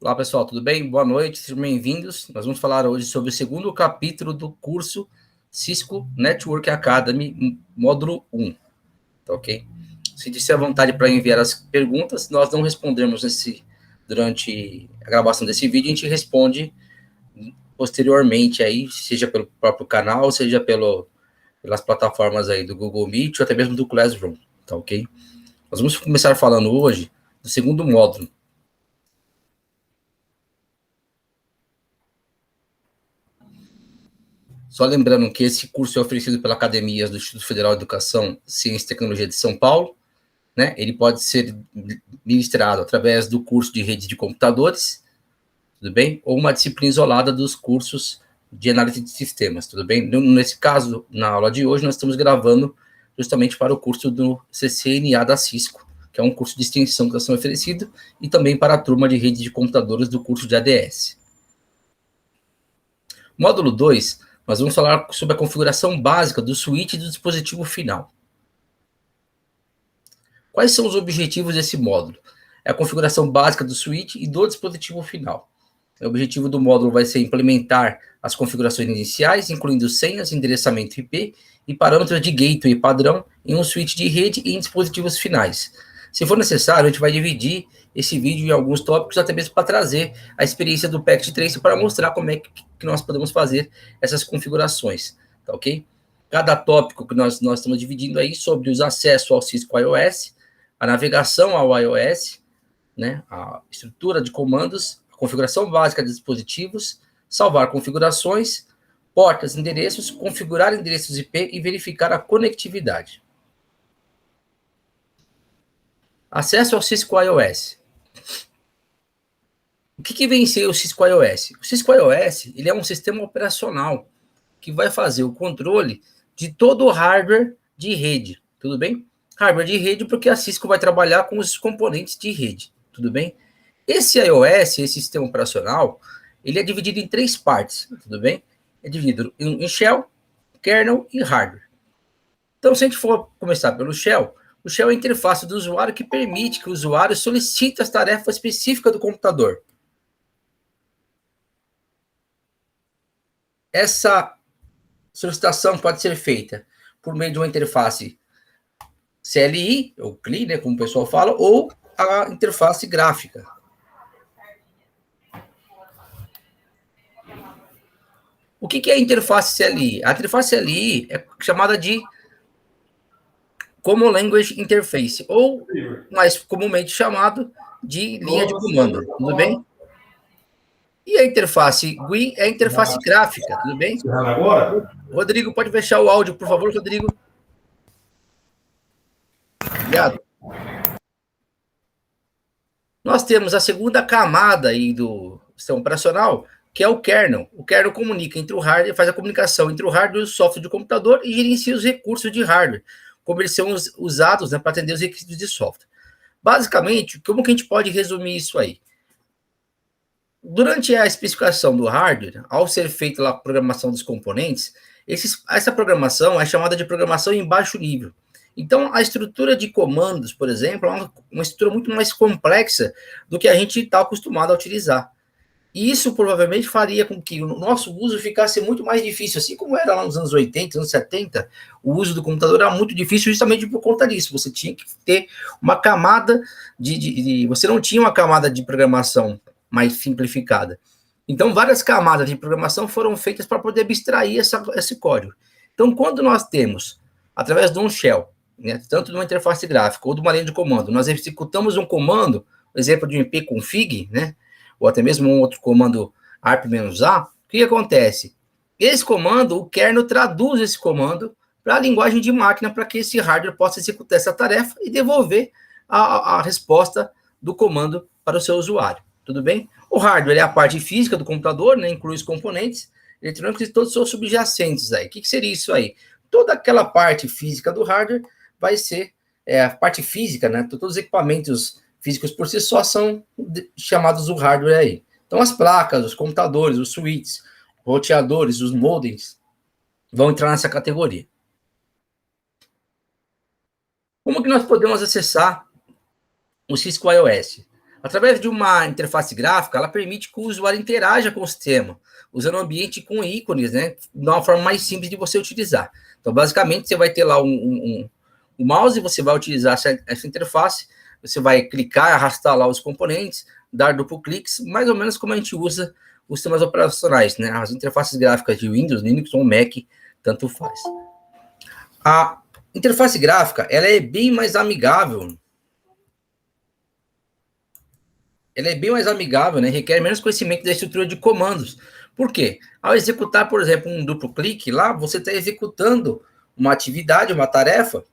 Olá, pessoal, tudo bem? Boa noite, sejam bem-vindos. Nós vamos falar hoje sobre o segundo capítulo do curso Cisco Network Academy, módulo 1, tá ok? Sinta-se à vontade para enviar as perguntas, nós não respondemos durante a gravação desse vídeo, a gente responde posteriormente aí, seja pelo próprio canal, seja pelas plataformas aí do Google Meet ou até mesmo do Classroom, tá ok? Nós vamos começar falando hoje do segundo módulo. Só lembrando que esse curso é oferecido pela Academia do Instituto Federal de Educação, Ciência e Tecnologia de São Paulo, né? Ele pode ser ministrado através do curso de rede de computadores, tudo bem? Ou uma disciplina isolada dos cursos de análise de sistemas, tudo bem? Nesse caso, na aula de hoje, nós estamos gravando justamente para o curso do CCNA da Cisco, que é um curso de extensão que está sendo oferecido, e também para a turma de rede de computadores do curso de ADS. Módulo 2, nós vamos falar sobre a configuração básica do switch do dispositivo final. Quais são os objetivos desse módulo? É a configuração básica do switch e do dispositivo final. O objetivo do módulo vai ser implementar as configurações iniciais, incluindo senhas, endereçamento IP e parâmetros de gateway padrão em um switch de rede e em dispositivos finais. Se for necessário, a gente vai dividir esse vídeo em alguns tópicos, até mesmo para trazer a experiência do Packet Trace para mostrar como é que nós podemos fazer essas configurações, tá ok? Cada tópico que nós estamos dividindo aí sobre os acessos ao Cisco iOS, a navegação ao iOS, né, a estrutura de comandos, a configuração básica de dispositivos, salvar configurações, portas, endereços, configurar endereços IP e verificar a conectividade. Acesso ao Cisco iOS. O que vem ser o Cisco iOS? O Cisco iOS ele é um sistema operacional que vai fazer o controle de todo o hardware de rede, tudo bem? Hardware de rede porque a Cisco vai trabalhar com os componentes de rede, tudo bem? Esse iOS, esse sistema operacional, ele é dividido em 3 partes, tudo bem? É dividido em shell, kernel e hardware. Então, se a gente for começar pelo shell, o shell é a interface do usuário que permite que o usuário solicite as tarefas específicas do computador. Essa solicitação pode ser feita por meio de uma interface CLI, ou CLI, né, como o pessoal fala, ou a interface gráfica. O que é a interface CLI? A interface CLI é chamada de Common Language Interface, ou mais comumente chamado de linha de comando, tudo bem? E a interface GUI é a interface gráfica, tudo bem? Rodrigo, pode fechar o áudio, por favor, Rodrigo? Obrigado. Nós temos a segunda camada aí do sistema operacional, que é o kernel. O kernel comunica entre o hardware, faz a comunicação entre o hardware e o software do computador e gerencia os recursos de hardware, como eles são usados, né, para atender os requisitos de software. Basicamente, como que a gente pode resumir isso aí? Durante a especificação do hardware, ao ser feita a programação dos componentes, essa programação é chamada de programação em baixo nível. Então, a estrutura de comandos, por exemplo, é uma estrutura muito mais complexa do que a gente está acostumado a utilizar. E isso provavelmente faria com que o nosso uso ficasse muito mais difícil, assim como era lá nos anos 80, anos 70, o uso do computador era muito difícil justamente por conta disso. Você tinha que ter uma camada você não tinha uma camada de programação mais simplificada. Então, várias camadas de programação foram feitas para poder abstrair esse código. Então, quando nós temos, através de um shell, né, tanto de uma interface gráfica ou de uma linha de comando, nós executamos um comando, exemplo de um ipconfig, né, ou até mesmo um outro comando arp-a, o que acontece? Esse comando, o kernel traduz esse comando para a linguagem de máquina para que esse hardware possa executar essa tarefa e devolver a resposta do comando para o seu usuário. Tudo bem? O hardware é a parte física do computador, né, inclui os componentes eletrônicos e todos os seus subjacentes aí. O que seria isso aí? Toda aquela parte física do hardware vai ser a parte física, né? Todos os equipamentos físicos por si só são chamados do hardware aí. Então, as placas, os computadores, os switches, roteadores, os modems vão entrar nessa categoria. Como que nós podemos acessar o Cisco iOS? Através de uma interface gráfica, ela permite que o usuário interaja com o sistema, usando o ambiente com ícones, né? De uma forma mais simples de você utilizar. Então, basicamente, você vai ter lá o mouse, você vai utilizar essa interface, você vai clicar, arrastar lá os componentes, dar duplo cliques, mais ou menos como a gente usa os sistemas operacionais, né? As interfaces gráficas de Windows, Linux ou Mac, tanto faz. A interface gráfica, ela é bem mais amigável. Ela é bem mais amigável, né? Requer menos conhecimento da estrutura de comandos. Por quê? Ao executar, por exemplo, um duplo clique lá, você está executando uma atividade, uma tarefa,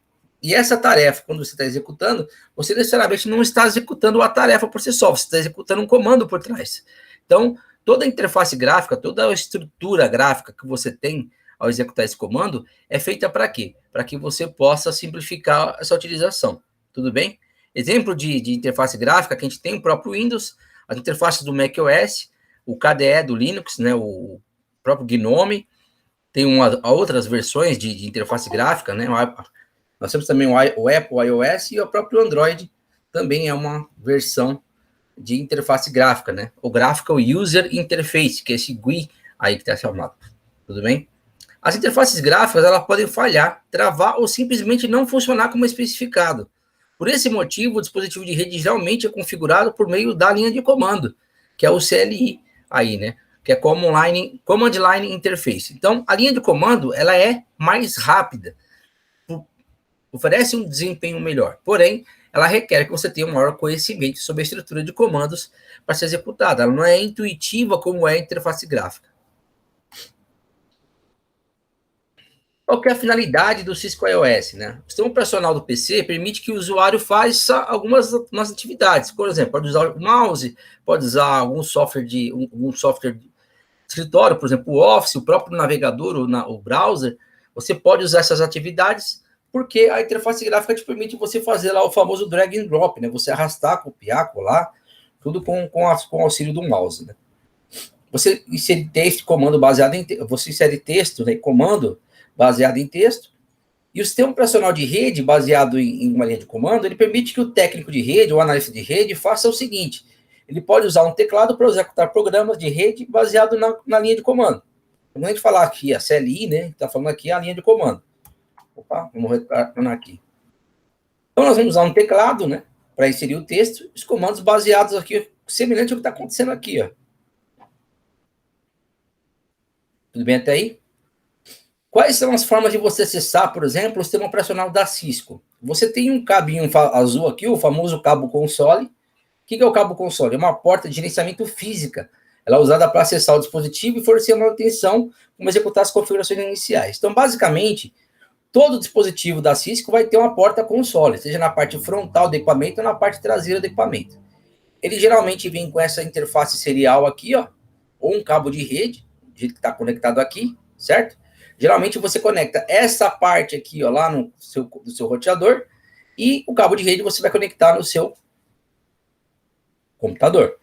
e essa tarefa, quando você está executando, você necessariamente não está executando a tarefa por si só, você está executando um comando por trás. Então, toda a interface gráfica, toda a estrutura gráfica que você tem ao executar esse comando, é feita para quê? Para que você possa simplificar essa utilização. Tudo bem? Exemplo de interface gráfica que a gente tem o próprio Windows, as interfaces do macOS, o KDE do Linux, né, o próprio GNOME, tem outras versões de interface gráfica, né? Nós temos também o Apple iOS e o próprio Android também é uma versão de interface gráfica, né? O Graphical User Interface, que é esse GUI aí que está chamado. Tudo bem? As interfaces gráficas, elas podem falhar, travar ou simplesmente não funcionar como especificado. Por esse motivo, o dispositivo de rede geralmente é configurado por meio da linha de comando, que é o CLI aí, né? Que é Command Line Interface. Então, a linha de comando, ela é mais rápida, oferece um desempenho melhor. Porém, ela requer que você tenha um maior conhecimento sobre a estrutura de comandos para ser executada. Ela não é intuitiva como é a interface gráfica. Qual que é a finalidade do Cisco iOS, né? O sistema operacional do PC permite que o usuário faça algumas atividades. Por exemplo, pode usar o mouse, pode usar algum software de escritório, por exemplo, o Office, o próprio navegador, o browser. Você pode usar essas atividades porque a interface gráfica te permite você fazer lá o famoso drag and drop, né? Você arrastar, copiar, colar, tudo com o auxílio do mouse, né? Você insere texto, comando baseado em você insere texto, né, comando baseado em texto, e o sistema operacional de rede, baseado em uma linha de comando, ele permite que o técnico de rede ou analista de rede faça o seguinte: ele pode usar um teclado para executar programas de rede baseado na linha de comando. Quando a gente falar aqui a CLI, né, está falando aqui a linha de comando. Opa, vamos retornar aqui. Então, nós vamos usar um teclado, né, para inserir o texto, os comandos baseados aqui, semelhante ao que está acontecendo aqui, ó. Tudo bem até aí? Quais são as formas de você acessar, por exemplo, o sistema operacional da Cisco? Você tem um cabinho azul aqui, o famoso cabo console. O que é o cabo console? É uma porta de gerenciamento física. Ela é usada para acessar o dispositivo e fornecer a manutenção, como executar as configurações iniciais. Então, basicamente, todo dispositivo da Cisco vai ter uma porta console, seja na parte frontal do equipamento ou na parte traseira do equipamento. Ele geralmente vem com essa interface serial aqui, ó, ou um cabo de rede, do jeito que está conectado aqui, certo? Geralmente você conecta essa parte aqui, ó, lá no seu roteador, e o cabo de rede você vai conectar no seu computador.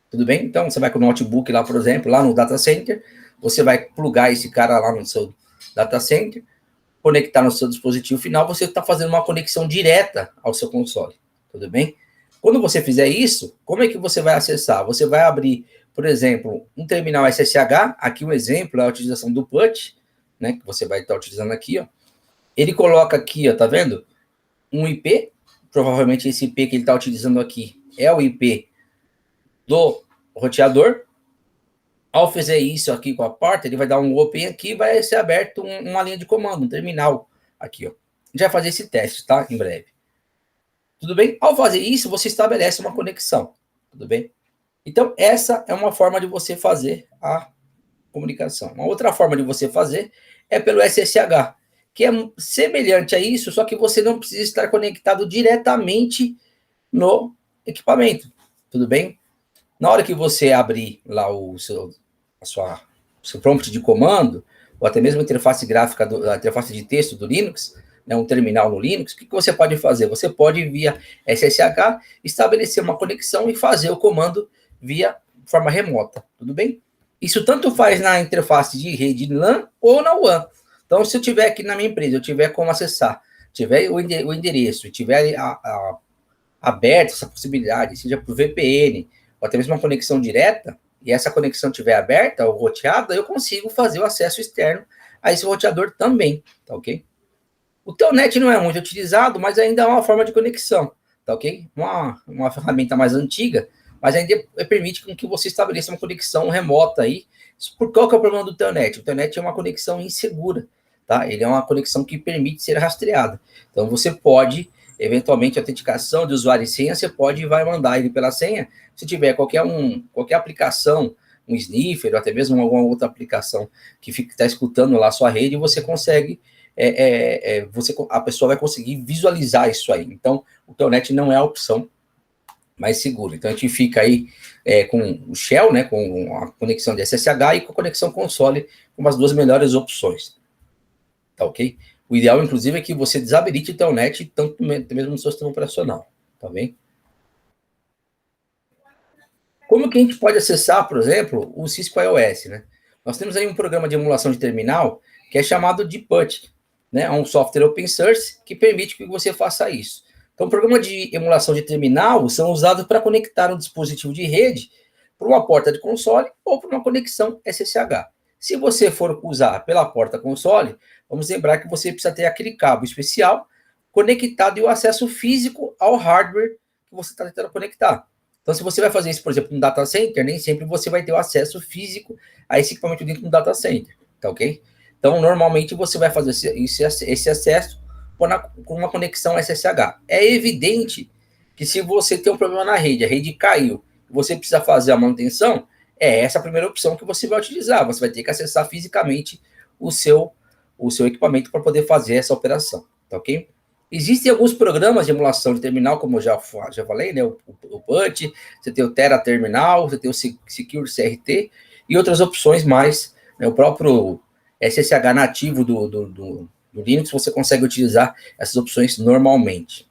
Tudo bem? Então, você vai com o notebook lá, por exemplo, lá no data center, você vai plugar esse cara lá no seu data center, conectar no seu dispositivo final, você está fazendo uma conexão direta ao seu console. Tudo bem? Quando você fizer isso, como é que você vai acessar? Você vai abrir, por exemplo, um terminal SSH, aqui um exemplo é a utilização do PUT, né, que você vai estar utilizando aqui, ó. Ele coloca aqui, ó, tá vendo? Um IP, provavelmente esse IP que ele está utilizando aqui é o IP do roteador. Ao fazer isso aqui com a porta, ele vai dar um open aqui, vai ser aberto uma linha de comando, um terminal aqui, ó. A gente vai fazer esse teste, tá? Em breve. Tudo bem? Ao fazer isso, você estabelece uma conexão, tudo bem? Então, essa é uma forma de você fazer a comunicação. Uma outra forma de você fazer é pelo SSH, que é semelhante a isso, só que você não precisa estar conectado diretamente no equipamento, tudo bem? Na hora que você abrir lá o seu prompt de comando, ou até mesmo a interface gráfica, a interface de texto do Linux, né, um terminal no Linux, o que você pode fazer? Você pode, via SSH, estabelecer uma conexão e fazer o comando via forma remota, tudo bem? Isso tanto faz na interface de rede LAN ou na WAN. Então, se eu tiver aqui na minha empresa, eu tiver como acessar, tiver o endereço, tiver a aberta essa possibilidade, seja por VPN, ou até mesmo uma conexão direta, e essa conexão estiver aberta ou roteada, eu consigo fazer o acesso externo a esse roteador também, tá ok? O Telnet não é muito utilizado, mas ainda é uma forma de conexão, tá ok? Uma ferramenta mais antiga, mas ainda permite com que você estabeleça uma conexão remota aí. Por qual que é o problema do Telnet? O Telnet é uma conexão insegura, tá? Ele é uma conexão que permite ser rastreada. Então, você pode, eventualmente, autenticação de usuário e senha, você pode e vai mandar ele pela senha. Se tiver qualquer aplicação, um sniffer, ou até mesmo alguma outra aplicação que está escutando lá a sua rede, você consegue, a pessoa vai conseguir visualizar isso aí. Então, o Telnet não é a opção mais segura. Então, a gente fica aí com o Shell, né, com a conexão de SSH e com a conexão console, como as duas melhores opções. Tá ok? O ideal, inclusive, é que você desabilite o Telnet, tanto mesmo no seu sistema operacional. Tá bem? Como que a gente pode acessar, por exemplo, o Cisco iOS, né? Nós temos aí um programa de emulação de terminal que é chamado de PuTTY, né? É um software open source que permite que você faça isso. Então, o programa de emulação de terminal são usados para conectar um dispositivo de rede por uma porta de console ou por uma conexão SSH. Se você for usar pela porta console, vamos lembrar que você precisa ter aquele cabo especial conectado e o acesso físico ao hardware que você está tentando conectar. Então, se você vai fazer isso, por exemplo, no data center, nem sempre você vai ter o acesso físico a esse equipamento dentro do data center, tá ok? Então, normalmente você vai fazer esse acesso com uma conexão SSH. É evidente que se você tem um problema na rede, a rede caiu, você precisa fazer a manutenção, é essa a primeira opção que você vai utilizar. Você vai ter que acessar fisicamente o seu equipamento para poder fazer essa operação, tá ok? Existem alguns programas de emulação de terminal, como eu já falei, né? O PuTTY, você tem o Tera Terminal, você tem o Secure CRT e outras opções mais, né? O próprio SSH nativo do Linux, você consegue utilizar essas opções normalmente.